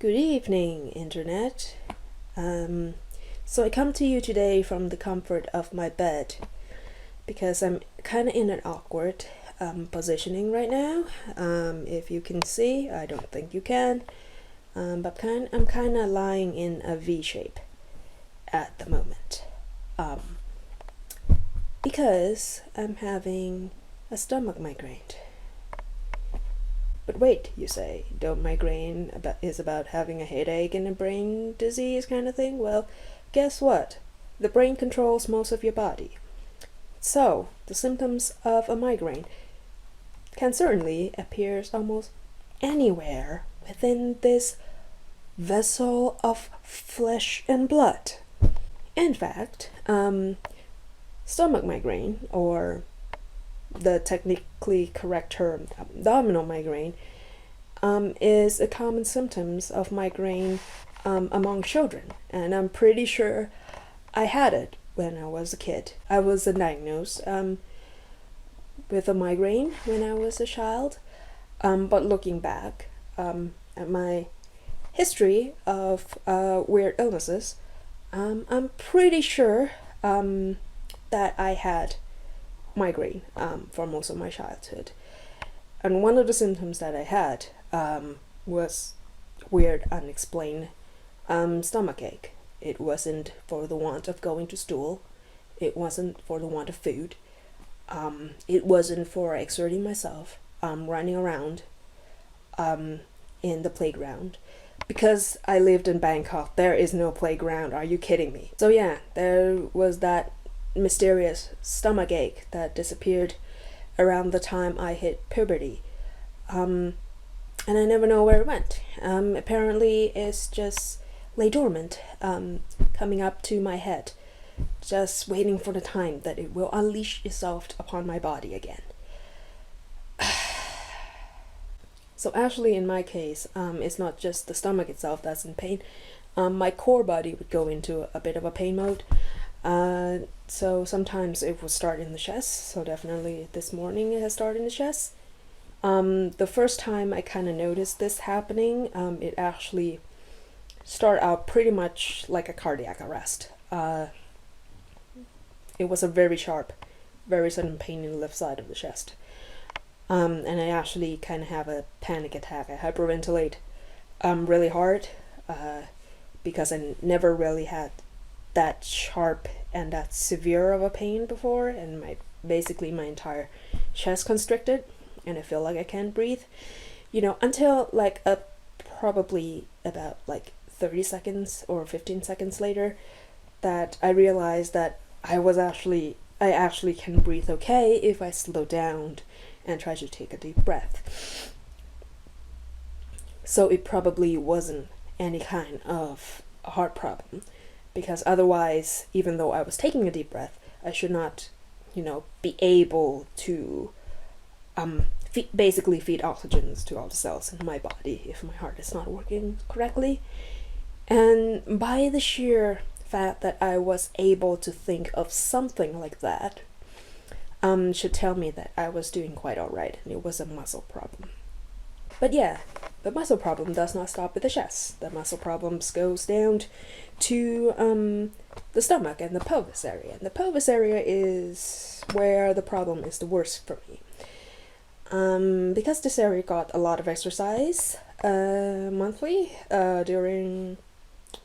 Good evening, Internet. So I come to you today from the comfort of my bed because I'm kind of in an awkward positioning right now. If you can see, I don't think you can, but I'm kind of lying in a V shape at the moment because I'm having a stomach migraine. But wait, you say, don't migraine is about having a headache and a brain disease kind of thing? Well, guess what? The brain controls most of your body. So, the symptoms of a migraine can certainly appear almost anywhere within this vessel of flesh and blood. In fact, stomach migraine, or the technically correct term, abdominal migraine, is a common symptoms of migraine among children, and I'm pretty sure I had it when I was a kid. I was diagnosed with a migraine when I was a child, but looking back at my history of weird illnesses, I'm pretty sure that I had migraine for most of my childhood. And one of the symptoms that I had was weird, unexplained stomachache. It wasn't for the want of going to stool. It wasn't for the want of food. It wasn't for exerting myself, running around in the playground. Because I lived in Bangkok, there is no playground. Are you kidding me? So yeah, there was that mysterious stomach ache that disappeared around the time I hit puberty, and I never know where it went. Apparently it's just lay dormant, coming up to my head, just waiting for the time that it will unleash itself upon my body again. So actually in my case, it's not just the stomach itself that's in pain. My core body would go into a bit of a pain mode. So sometimes it will start in the chest, so definitely this morning it has started in the chest. The first time I kind of noticed this happening, it actually started out pretty much like a cardiac arrest. It was a very sharp, very sudden pain in the left side of the chest. And I actually kind of have a panic attack. I hyperventilate really hard because I never really had that sharp and that severe of a pain before, and basically my entire chest constricted, and I feel like I can't breathe, until probably about 30 seconds or 15 seconds later, that I realized that I actually can breathe okay if I slow down and try to take a deep breath. So it probably wasn't any kind of a heart problem, because otherwise, even though I was taking a deep breath, I should not, be able to basically feed oxygen to all the cells in my body if my heart is not working correctly. And by the sheer fact that I was able to think of something like that, should tell me that I was doing quite alright, and it was a muscle problem. But yeah, the muscle problem does not stop with the chest. The muscle problems goes down to the stomach and the pelvis area. And the pelvis area is where the problem is the worst for me. Because this area got a lot of exercise monthly during,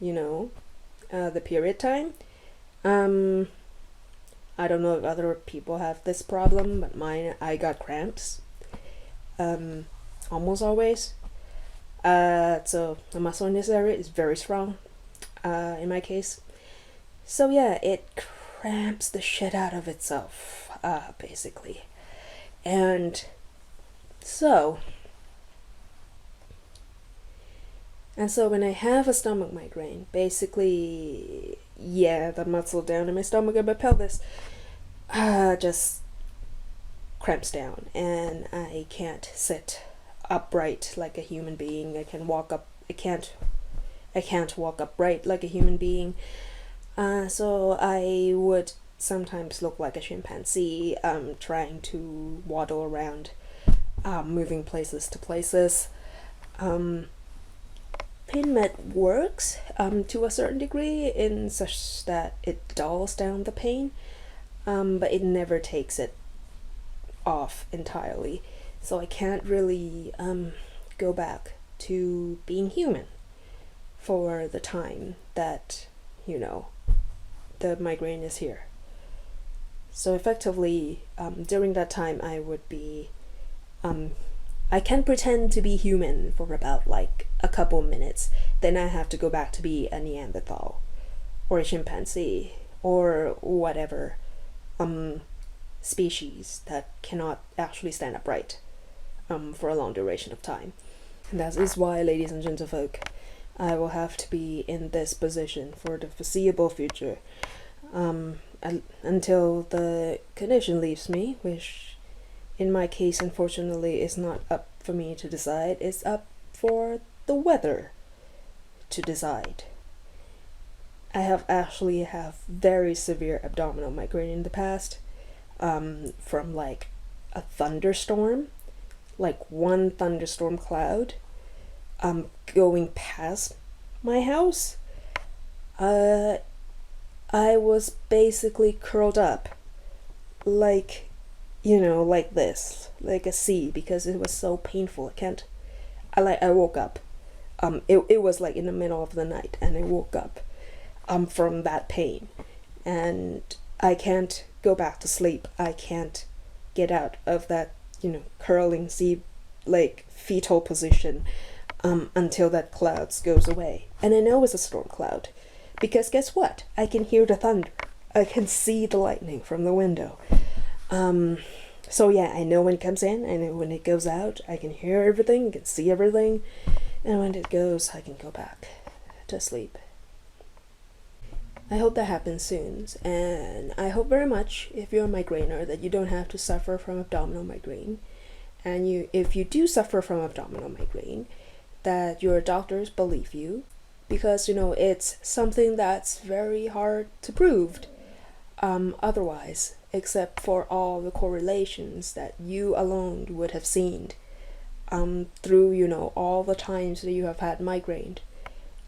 the period time. I don't know if other people have this problem, but I got cramps. Almost always. So the muscle in this area is very strong, in my case. So yeah, it cramps the shit out of itself, basically. And so when I have a stomach migraine, basically, yeah, the muscle down in my stomach and my pelvis just cramps down, and I can't sit upright like a human being. I can't walk upright like a human being. So I would sometimes look like a chimpanzee, trying to waddle around, moving places to places. pain med works to a certain degree in such that it dulls down the pain, but it never takes it off entirely. So I can't really go back to being human for the time that, the migraine is here. So effectively, during that time, I would be, I can pretend to be human for about like a couple minutes. Then I have to go back to be a Neanderthal or a chimpanzee or whatever species that cannot actually stand upright for a long duration of time. And that is why, ladies and gentlefolk, I will have to be in this position for the foreseeable future, until the condition leaves me, which in my case unfortunately is not up for me to decide. It's up for the weather to decide. I have actually have very severe abdominal migraine in the past, from like a thunderstorm, like one thunderstorm cloud going past my house. I was basically curled up like, like this, like a C, because it was so painful. I woke up. It was like in the middle of the night, and I woke up from that pain, and I can't go back to sleep. I can't get out of that, curling C, like fetal position, until that cloud goes away. And I know it's a storm cloud, because guess what? I can hear the thunder. I can see the lightning from the window. So yeah, I know when it comes in, I know when it goes out. I can hear everything, I can see everything, and when it goes, I can go back to sleep. I hope that happens soon, and I hope very much, if you're a migrainer, that you don't have to suffer from abdominal migraine. And if you do suffer from abdominal migraine, that your doctors believe you, because it's something that's very hard to prove otherwise, except for all the correlations that you alone would have seen through all the times that you have had migraine,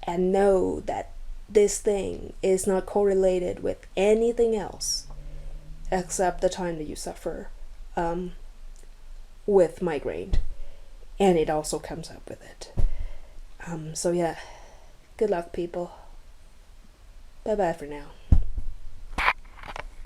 and know that this thing is not correlated with anything else except the time that you suffer with migraine, and it also comes up with it. So yeah, good luck, people. Bye bye for now.